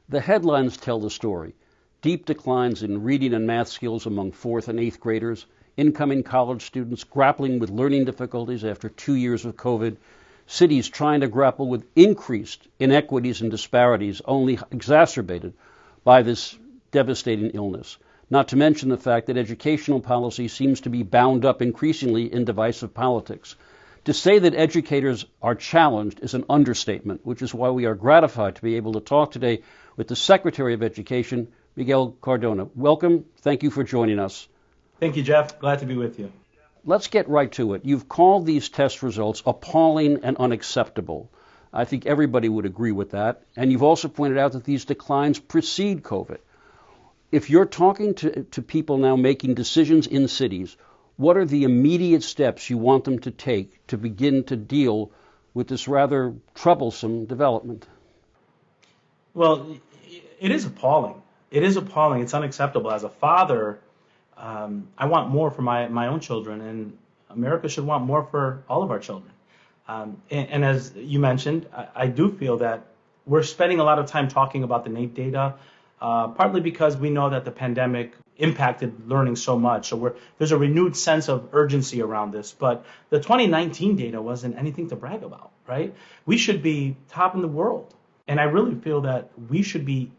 The headlines tell the story. Deep declines in reading and math skills among 4th and 8th graders, incoming college students grappling with learning difficulties after 2 years of COVID, cities trying to grapple with increased inequities and disparities only exacerbated by this devastating illness. Not to mention the fact that educational policy seems to be bound up increasingly in divisive politics. To say that educators are challenged is an understatement, which is why we are gratified to be able to talk today with the Secretary of Education, Miguel Cardona. Welcome. Thank you for joining us. Thank you, Jeff. Glad to be with you. Let's get right to it. You've called these test results appalling and unacceptable. I think everybody would agree with that. And you've also pointed out that these declines precede COVID. If you're talking to people now making decisions in cities, what are the immediate steps you want them to take to begin to deal with this rather troublesome development? Well, it is appalling. It is appalling. It's unacceptable. As a father, I want more for my own children, and America should want more for all of our children. And as you mentioned, I do feel that we're spending a lot of time talking about the NAEP data, partly because we know that the pandemic impacted learning so much. So there's a renewed sense of urgency around this. But the 2019 data wasn't anything to brag about, right? We should be top in the world. And I really feel that we should be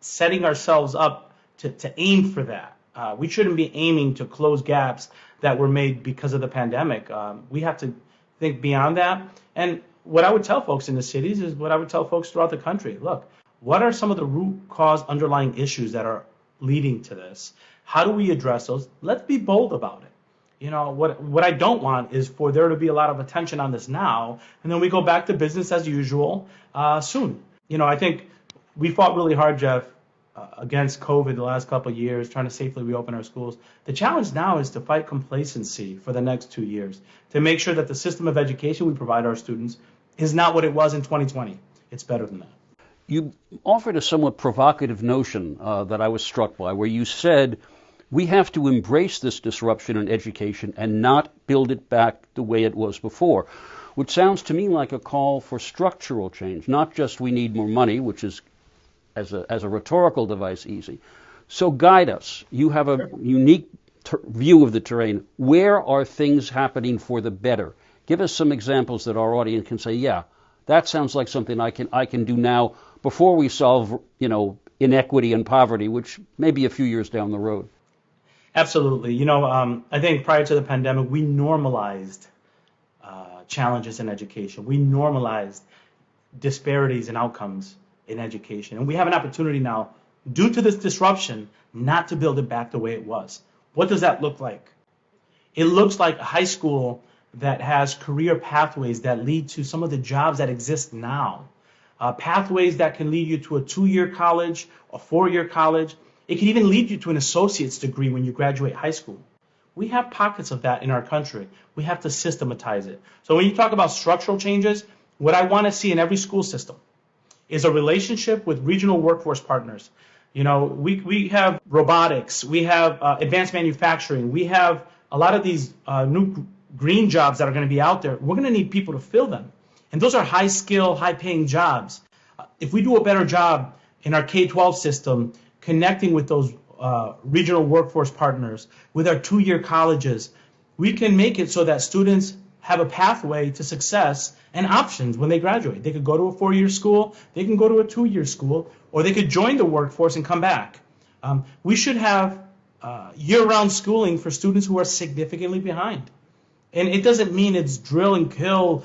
setting ourselves up to aim for that. We shouldn't be aiming to close gaps that were made because of the pandemic. We have to think beyond that. And what I would tell folks in the cities is what I would tell folks throughout the country. Look, what are some of the root cause underlying issues that are leading to this? How do we address those? Let's be bold about it. You know, what I don't want is for there to be a lot of attention on this now, and then we go back to business as usual soon. You know, I think we fought really hard, Jeff, against COVID the last couple of years, trying to safely reopen our schools. The challenge now is to fight complacency for the next 2 years, to make sure that the system of education we provide our students is not what it was in 2020. It's better than that. You offered a somewhat provocative notion that I was struck by, where you said we have to embrace this disruption in education and not build it back the way it was before, which sounds to me like a call for structural change, not just we need more money, which is as a rhetorical device easy. So guide us. You have a unique view of the terrain. Where are things happening for the better? Give us some examples that our audience can say, yeah, that sounds like something I can do now before we solve, inequity and poverty, which may be a few years down the road. Absolutely. I think prior to the pandemic, we normalized challenges in education. We normalized disparities in outcomes in education. And we have an opportunity now, due to this disruption, not to build it back the way it was. What does that look like? It looks like a high school that has career pathways that lead to some of the jobs that exist now. Pathways that can lead you to a 2-year college, a 4-year college. It can even lead you to an associate's degree when you graduate high school. We have pockets of that in our country. We have to systematize it. So when you talk about structural changes, what I want to see in every school system is a relationship with regional workforce partners. We have robotics, we have advanced manufacturing, we have a lot of these new green jobs that are going to be out there. We're going to need people to fill them. And those are high skill, high paying jobs. If we do a better job in our K-12 system, connecting with those regional workforce partners, with our 2-year colleges, we can make it so that students have a pathway to success and options when they graduate. They could go to a 4-year school, they can go to a 2-year school, or they could join the workforce and come back. We should have year-round schooling for students who are significantly behind. And it doesn't mean it's drill and kill,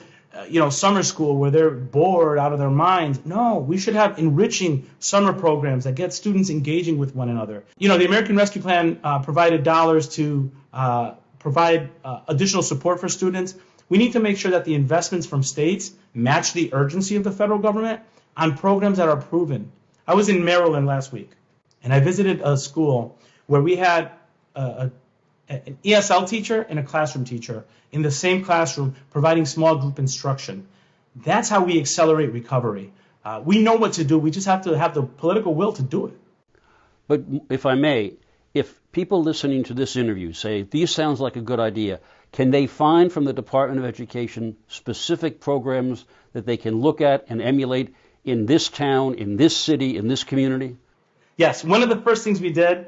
summer school where they're bored out of their minds. No, we should have enriching summer programs that get students engaging with one another. The American Rescue Plan provided dollars to provide additional support for students. We need to make sure that the investments from states match the urgency of the federal government on programs that are proven. I was in Maryland last week, and I visited a school where we had an ESL teacher and a classroom teacher in the same classroom providing small group instruction. That's how we accelerate recovery. We know what to do. We just have to have the political will to do it. But if I may, if people listening to this interview say, these sounds like a good idea, can they find from the Department of Education specific programs that they can look at and emulate in this town, in this city, in this community? Yes, one of the first things we did,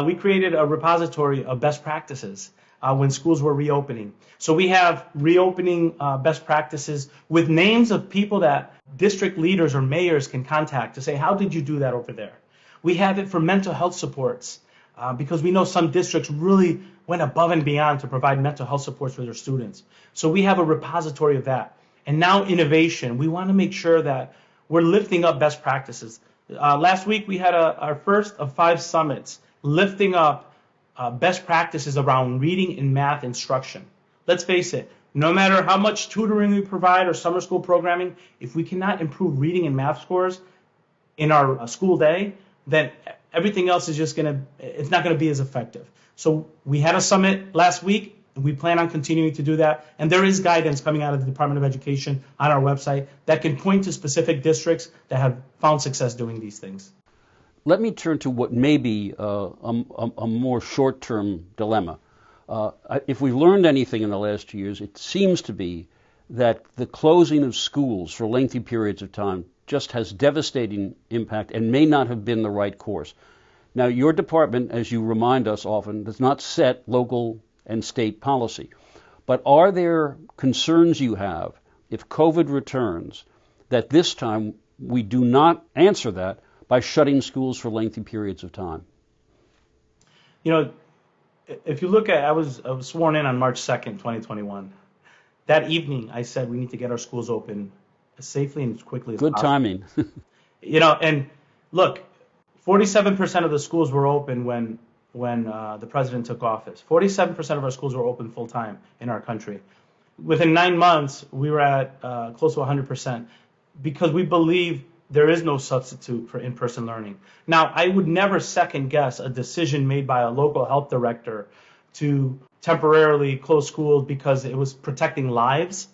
we created a repository of best practices when schools were reopening. So we have reopening best practices with names of people that district leaders or mayors can contact to say, how did you do that over there? We have it for mental health supports because we know some districts really went above and beyond to provide mental health supports for their students. So we have a repository of that. And now innovation. We want to make sure that we're lifting up best practices. Last week we had our first of 5 summits lifting up best practices around reading and math instruction. Let's face it, no matter how much tutoring we provide or summer school programming, if we cannot improve reading and math scores in our school day, then everything else is just it's not going to be as effective. So we had a summit last week. We plan on continuing to do that. And there is guidance coming out of the Department of Education on our website that can point to specific districts that have found success doing these things. Let me turn to what may be a more short-term dilemma. If we've learned anything in the last 2 years, it seems to be that the closing of schools for lengthy periods of time just has devastating impact and may not have been the right course. Now, your department, as you remind us often, does not set local and state policy. But are there concerns you have if COVID returns that this time we do not answer that by shutting schools for lengthy periods of time? You know, if you look at, I was sworn in on March 2nd, 2021. That evening, I said we need to get our schools open as safely and as quickly as possible. Good timing. And look, 47% of the schools were open when the president took office. 47% of our schools were open full time in our country. Within 9 months, we were at close to 100% because we believe there is no substitute for in-person learning. Now, I would never second guess a decision made by a local health director to temporarily close schools because it was protecting lives.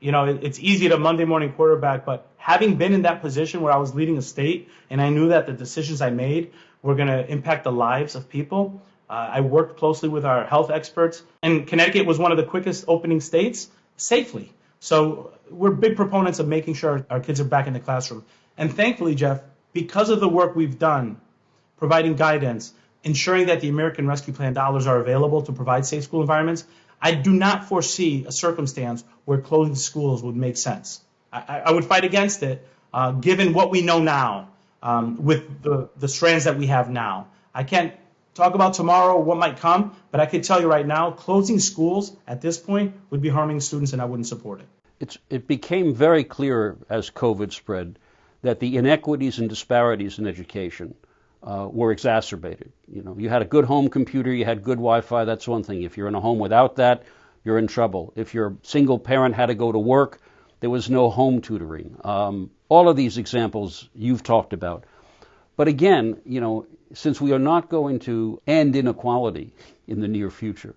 It's easy to Monday morning quarterback, but having been in that position where I was leading a state and I knew that the decisions I made were going to impact the lives of people, I worked closely with our health experts, and Connecticut was one of the quickest opening states safely. So we're big proponents of making sure our kids are back in the classroom. And thankfully, Jeff, because of the work we've done, providing guidance, ensuring that the American Rescue Plan dollars are available to provide safe school environments, I do not foresee a circumstance where closing schools would make sense. I would fight against it, given what we know now, with the strands that we have now. I can't talk about tomorrow or what might come, but I can tell you right now, closing schools at this point would be harming students, and I wouldn't support it. It became very clear as COVID spread that the inequities and disparities in education were exacerbated. You had a good home computer, you had good Wi-Fi, that's one thing. If you're in a home without that, you're in trouble. If your single parent had to go to work, there was no home tutoring. All of these examples you've talked about. But again, since we are not going to end inequality in the near future,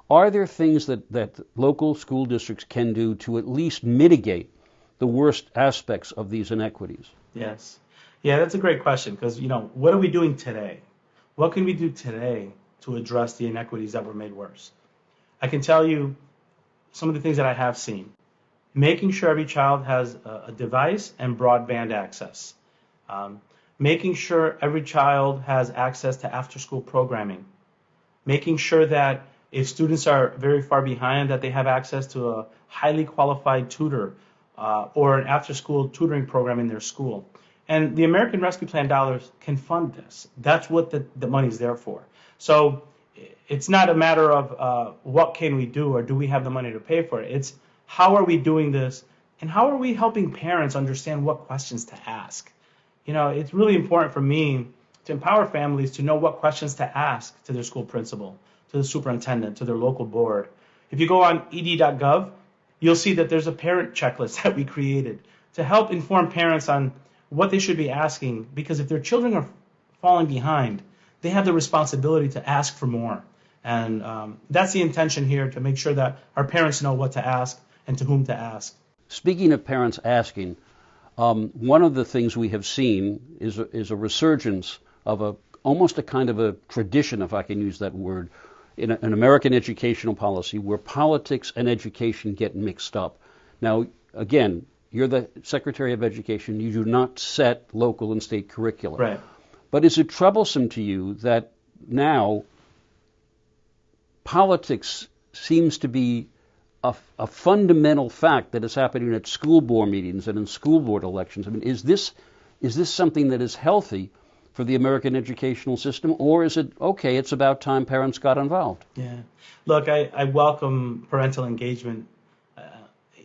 are there things that local school districts can do to at least mitigate the worst aspects of these inequities? Yes. Yeah, that's a great question because, what are we doing today? What can we do today to address the inequities that were made worse? I can tell you some of the things that I have seen. Making sure every child has a device and broadband access. Making sure every child has access to after-school programming. Making sure that if students are very far behind, that they have access to a highly qualified tutor or an after-school tutoring program in their school. And the American Rescue Plan dollars can fund this. That's what the money's there for. So it's not a matter of what can we do or do we have the money to pay for it. It's how are we doing this and how are we helping parents understand what questions to ask. It's really important for me to empower families to know what questions to ask to their school principal, to the superintendent, to their local board. If you go on ed.gov, you'll see that there's a parent checklist that we created to help inform parents on what they should be asking, because if their children are falling behind, they have the responsibility to ask for more. And that's the intention here, to make sure that our parents know what to ask and to whom to ask. Speaking of parents asking, one of the things we have seen is a resurgence of almost a kind of a tradition, if I can use that word, in an American educational policy where politics and education get mixed up. Now, again, You're the Secretary of Education. You do not set local and state curricula. Right. But is it troublesome to you that now politics seems to be a fundamental fact that is happening at school board meetings and in school board elections? I mean, is this something that is healthy for the American educational system, or is it, okay, it's about time parents got involved? Yeah. Look, I welcome parental engagement,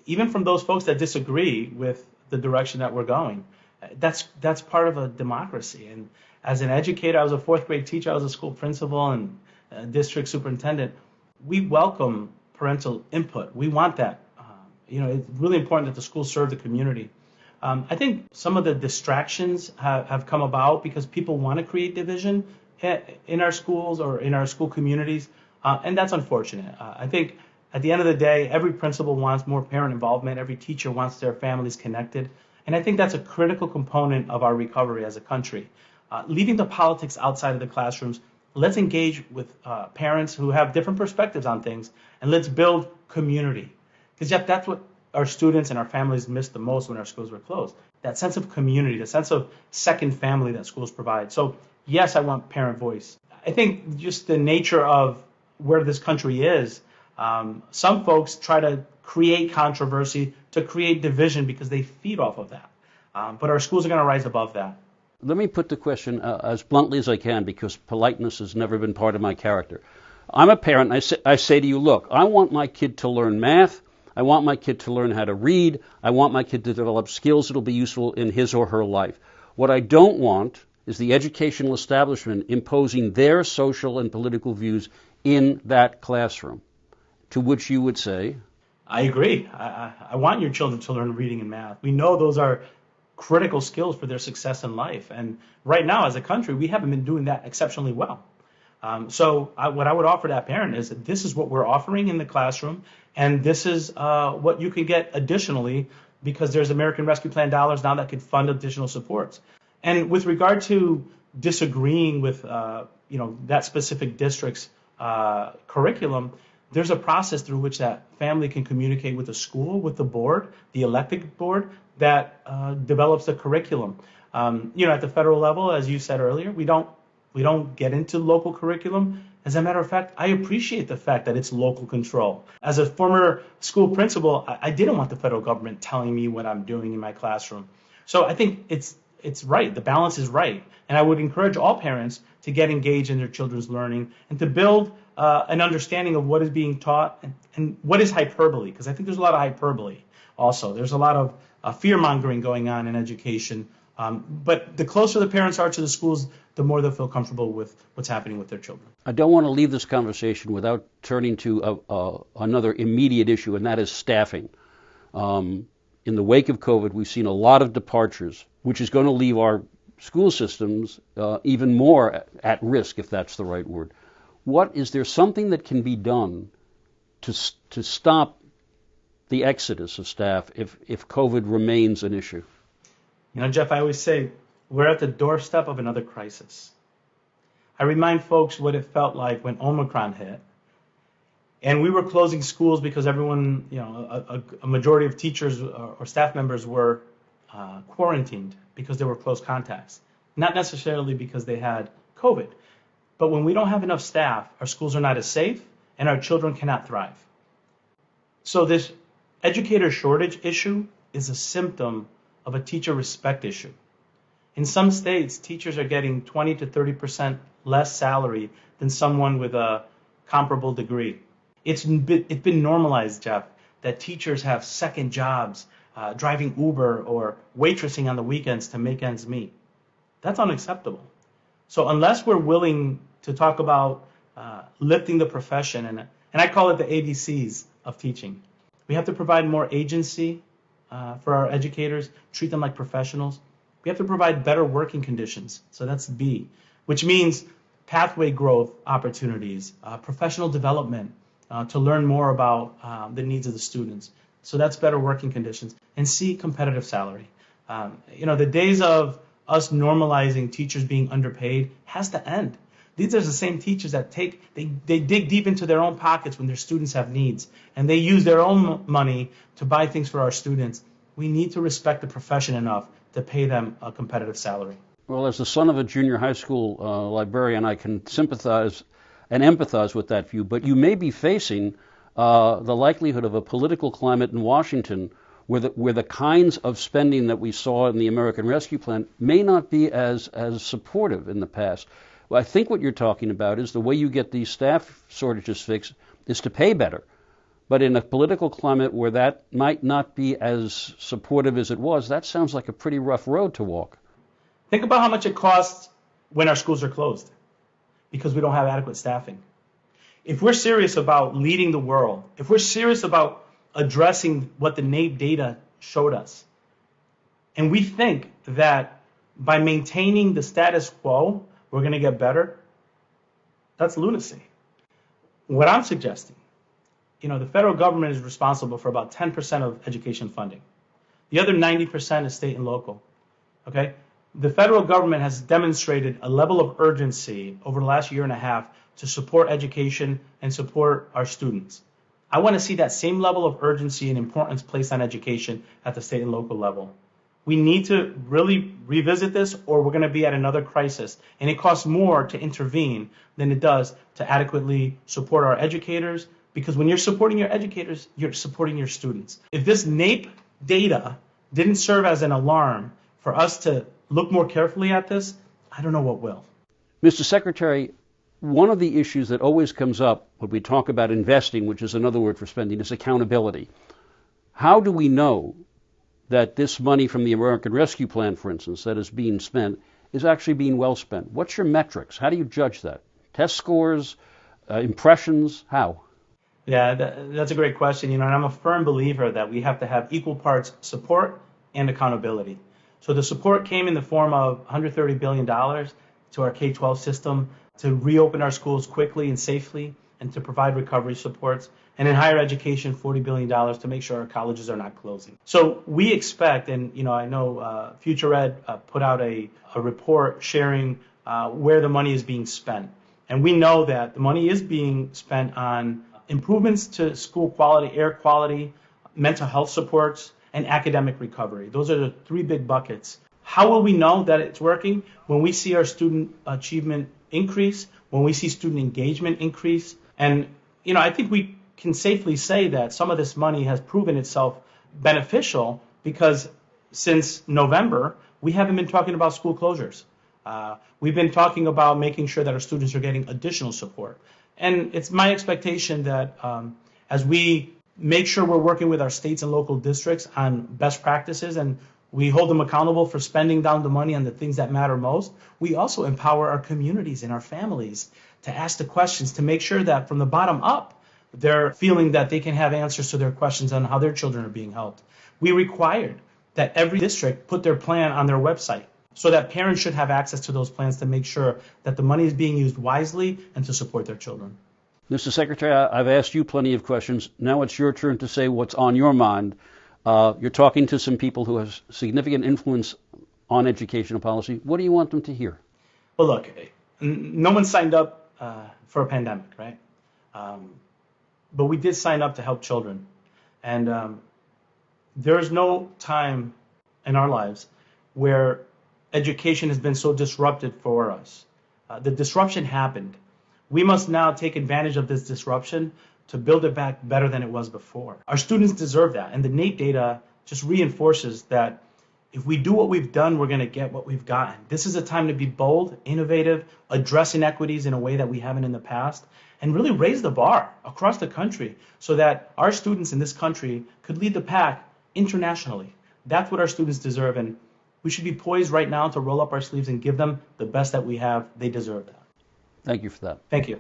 even from those folks that disagree with the direction that we're going. That's part of a democracy. And as an educator, I was a fourth grade teacher, I was a school principal and a district superintendent. We welcome parental input. We want that. It's really important that the schools serve the community. I think some of the distractions have come about because people want to create division in our schools or in our school communities, and that's unfortunate. I think at the end of the day, every principal wants more parent involvement. Every teacher wants their families connected, and I think that's a critical component of our recovery as a country. Leaving the politics outside of the classrooms, let's engage with parents who have different perspectives on things, and let's build community. Because, Jeff, that's what our students and our families missed the most when our schools were closed. That sense of community, the sense of second family that schools provide. So, yes, I want parent voice. I think just the nature of where this country is, some folks try to create controversy to create division because they feed off of that. But our schools are going to rise above that. Let me put the question as bluntly as I can, because politeness has never been part of my character. I'm a parent, and I say to you, look, I want my kid to learn math. I want my kid to learn how to read. I want my kid to develop skills that will be useful in his or her life. What I don't want is the educational establishment imposing their social and political views in that classroom. To which you would say? I agree. I want your children to learn reading and math. We know those are critical skills for their success in life. And right now, as a country, we haven't been doing that exceptionally well. So what I would offer that parent is that this is what we're offering in the classroom, and this is what you can get additionally, because there's American Rescue Plan dollars now that could fund additional supports. And with regard to disagreeing with that specific district's curriculum, there's a process through which that family can communicate with the school, with the board, the elected board that develops the curriculum. At the federal level, as you said earlier, we don't get into local curriculum. As a matter of fact, I appreciate the fact that it's local control. As a former school principal, I didn't want the federal government telling me what I'm doing in my classroom. So I think it's right. The balance is right. And I would encourage all parents to get engaged in their children's learning and to build an understanding of what is being taught and what is hyperbole, because I think there's a lot of hyperbole also. There's a lot of fear-mongering going on in education. But the closer the parents are to the schools, the more they'll feel comfortable with what's happening with their children. I don't want to leave this conversation without turning to another immediate issue, and that is staffing. In the wake of COVID, we've seen a lot of departures, which is going to leave our school systems even more at risk, if that's the right word. Is there something that can be done to stop the exodus of staff if COVID remains an issue? Jeff, I always say we're at the doorstep of another crisis. I remind folks what it felt like when Omicron hit, and we were closing schools because everyone, a majority of teachers or staff members were quarantined because they were close contacts, not necessarily because they had COVID. But when we don't have enough staff, our schools are not as safe, and our children cannot thrive. So this educator shortage issue is a symptom of a teacher respect issue. In some states, teachers are getting 20 to 30% less salary than someone with a comparable degree. It's been normalized, Jeff, that teachers have second jobs, driving Uber or waitressing on the weekends to make ends meet. That's unacceptable. So unless we're willing to talk about lifting the profession, and I call it the ABCs of teaching, we have to provide more agency for our educators, treat them like professionals. We have to provide better working conditions. So that's B, which means pathway growth opportunities, professional development to learn more about the needs of the students. So that's better working conditions. And C, competitive salary. The days of us normalizing teachers being underpaid has to end. These are the same teachers that they dig deep into their own pockets when their students have needs, and they use their own money to buy things for our students. we need to respect the profession enough to pay them a competitive salary. Well, as the son of a junior high school librarian, I can sympathize and empathize with that view, but you may be facing the likelihood of a political climate in Washington where the kinds of spending that we saw in the American Rescue Plan may not be as supportive in the past. Well, I think what you're talking about is the way you get these staff shortages fixed is to pay better. But in a political climate where that might not be as supportive as it was, that sounds like a pretty rough road to walk. Think about how much it costs when our schools are closed because we don't have adequate staffing. If we're serious about leading the world, if we're serious about addressing what the NAEP data showed us, and we think that by maintaining the status quo, we're going to get better, that's lunacy. What I'm suggesting, the federal government is responsible for about 10% of education funding. The other 90% is state and local. Okay? The federal government has demonstrated a level of urgency over the last year and a half to support education and support our students. I want to see that same level of urgency and importance placed on education at the state and local level. We need to really revisit this or we're going to be at another crisis. And it costs more to intervene than it does to adequately support our educators, because when you're supporting your educators, you're supporting your students. If this NAEP data didn't serve as an alarm for us to look more carefully at this, I don't know what will. Mr. Secretary, one of the issues that always comes up when we talk about investing, which is another word for spending, is accountability. How do we know that this money from the American Rescue Plan, for instance, that is being spent, is actually being well spent? What's your metrics? How do you judge that? Test scores, impressions, how? Yeah, that's a great question. And I'm a firm believer that we have to have equal parts support and accountability. So the support came in the form of $130 billion to our K-12 system to reopen our schools quickly and safely and to provide recovery supports. And in higher education, $40 billion to make sure our colleges are not closing. So we expect, and I know Future Ed put out a report sharing where the money is being spent. And we know that the money is being spent on improvements to school quality, air quality, mental health supports, and academic recovery. Those are the three big buckets. How will we know that it's working? When we see our student achievement increase, when we see student engagement increase. And, I think we can safely say that some of this money has proven itself beneficial because since November, we haven't been talking about school closures. We've been talking about making sure that our students are getting additional support. And it's my expectation that as we make sure we're working with our states and local districts on best practices and we hold them accountable for spending down the money on the things that matter most, we also empower our communities and our families to ask the questions to make sure that from the bottom up, they're feeling that they can have answers to their questions on how their children are being helped. We required that every district put their plan on their website so that parents should have access to those plans to make sure that the money is being used wisely and to support their children. Mr. Secretary, I've asked you plenty of questions. Now it's your turn to say what's on your mind. You're talking to some people who have significant influence on educational policy. What do you want them to hear? Well, look, no one signed up for a pandemic, right? But we did sign up to help children. And there's no time in our lives where education has been so disrupted for us. The disruption happened. We must now take advantage of this disruption to build it back better than it was before. Our students deserve that. And the NAEP data just reinforces that if we do what we've done, we're going to get what we've gotten. This is a time to be bold, innovative, address inequities in a way that we haven't in the past, and really raise the bar across the country so that our students in this country could lead the pack internationally. That's what our students deserve. And we should be poised right now to roll up our sleeves and give them the best that we have. They deserve that. Thank you for that. Thank you.